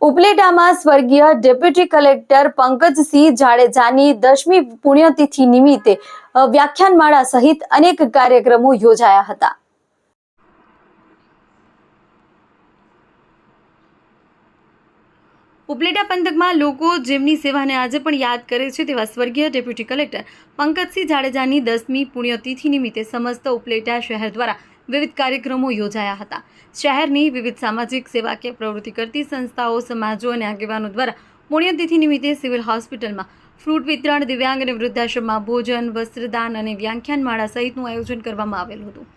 ઉપલેટામાં સ્વર્ગીય deputy collector Pankajsinh જાડેજાની 10મી પુણ્યતિથિ નિમિત્તે વ્યાખ્યાનમાળા સહિત અનેક કાર્યક્રમો યોજાયા હતા। ઉપલેટા પંથકમાં લોકો જેમની સેવાને આજે પણ યાદ કરે છે તેવા સ્વર્ગીય ડેપ્યુટી કલેક્ટર પંકજસિંહ જાડેજાની 10મી પુણ્યતિથિ નિમિત્તે સમસ્ત ઉપલેટા શહેર દ્વારા વિવિધ કાર્યક્રમો યોજાયા હતા। શહેરની વિવિધ સામાજિક સેવાકીય પ્રવૃત્તિ કરતી સંસ્થાઓ, સમાજો અને આગેવાનો દ્વારા પુણ્યતિથિ નિમિત્તે સિવિલ હોસ્પિટલમાં ફ્રૂટ વિતરણ, દિવ્યાંગ અને વૃદ્ધાશ્રમમાં ભોજન, વસ્ત્રદાન અને વ્યાખ્યાનમાળા સહિતનું આયોજન કરવામાં આવેલું હતું।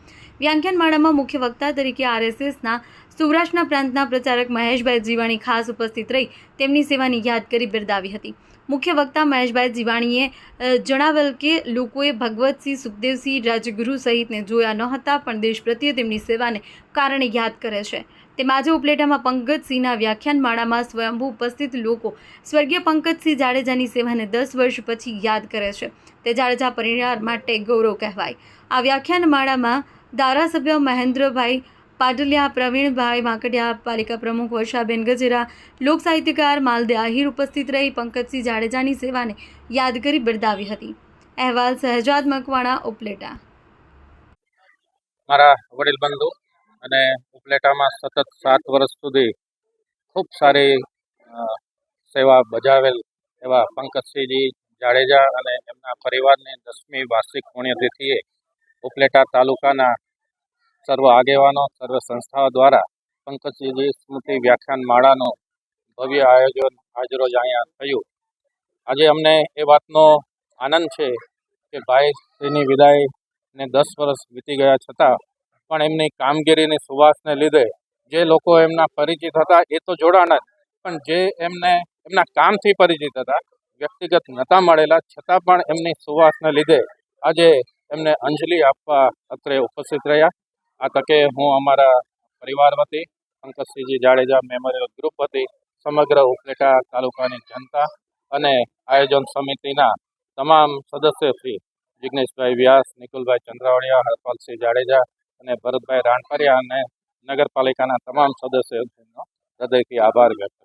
વ્યાખ્યાનમાળામાં મુખ્ય વક્તા તરીકે આરએસએસના સૌરાષ્ટ્રના પ્રાંતના પ્રચારક મહેશભાઈ જીવાણી ખાસ ઉપસ્થિત રહી તેમની સેવાની યાદ કરી બિરદાવી હતી। મુખ્ય વક્તા મહેશભાઈ જીવાણીએ જણાવેલ કે લોકોએ ભગવતસિંહ, સુખદેવસિંહ, રાજગુરુ સહિતને જોયા ન હતા પણ દેશ પ્રત્યે તેમની સેવાને કારણે યાદ કરે છે। તેમ આજે ઉપલેટામાં પંકજસિંહના વ્યાખ્યાનમાળામાં સ્વયંભૂ ઉપસ્થિત લોકો સ્વર્ગીય પંકજસિંહ જાડેજાની સેવાને 10 વર્ષ પછી યાદ કરે છે તે જાડેજા પરિવાર માટે ગૌરવ કહેવાય। આ વ્યાખ્યાનમાળામાં ધારાસભ્ય મહેન્દ્રભાઈ પાટલિયા, પ્રવીણભાઈ માકડિયા, પાલિકા પ્રમુખ વર્ષાબેન ગજેરા, લોક સાહિત્યકાર માલદે આહિર ઉપસ્થિત રહી પંકજસિંહ જાડેજાની સેવાને યાદ કરી બિરદાવી હતી। અહેવાલ સહજાદ મકવાણા, ઉપલેટા। મારા વડીલ બંધુ અને ઉપલેટામાં સતત 7 વર્ષ સુધી ખૂબ સારી સેવા બજાવેલ એવા પંકજસિંહજી જાડેજા અને એમના પરિવારની 10મી વાર્ષિક પુણ્યતિથિએ ઉપલેટા તાલુકાના સર્વ આગેવાનો, સર્વ સંસ્થાઓ દ્વારા પંકજસિંહજી સ્મૃતિ વ્યાખ્યાનમાળાનું ભવ્ય આયોજન આજરોજ અહીંયા થયું। આજે અમને એ વાતનો આનંદ છે કે ભાઈશ્રીની વિદાયને 10 વર્ષ વીતી ગયા છતાં પણ એમની કામગીરીની સુવાસને લીધે જે લોકો એમના પરિચિત હતા એ તો જોડાણા જ, પણ જે એમના કામથી પરિચિત હતા, વ્યક્તિગત નહોતા મળેલા છતાં પણ એમની સુવાસને લીધે આજે એમને અંજલિ આપવા અત્રે ઉપસ્થિત રહ્યા। આ તકે હું અમારા પરિવાર વતી, પંકજસિંહજી જાડેજા મેમોરિયલ ગ્રુપ વતી સમગ્ર ઉપલેટા તાલુકાની જનતા અને આયોજન સમિતિના તમામ સદસ્યશ્રી જિગ્નેશભાઈ વ્યાસ, નિકુલભાઈ ચંદ્રાવળિયા, હરપાલસિંહ જાડેજા અને ભરતભાઈ રાણપરિયા અને નગરપાલિકાના તમામ સદસ્યોનો હૃદયથી આભાર વ્યક્ત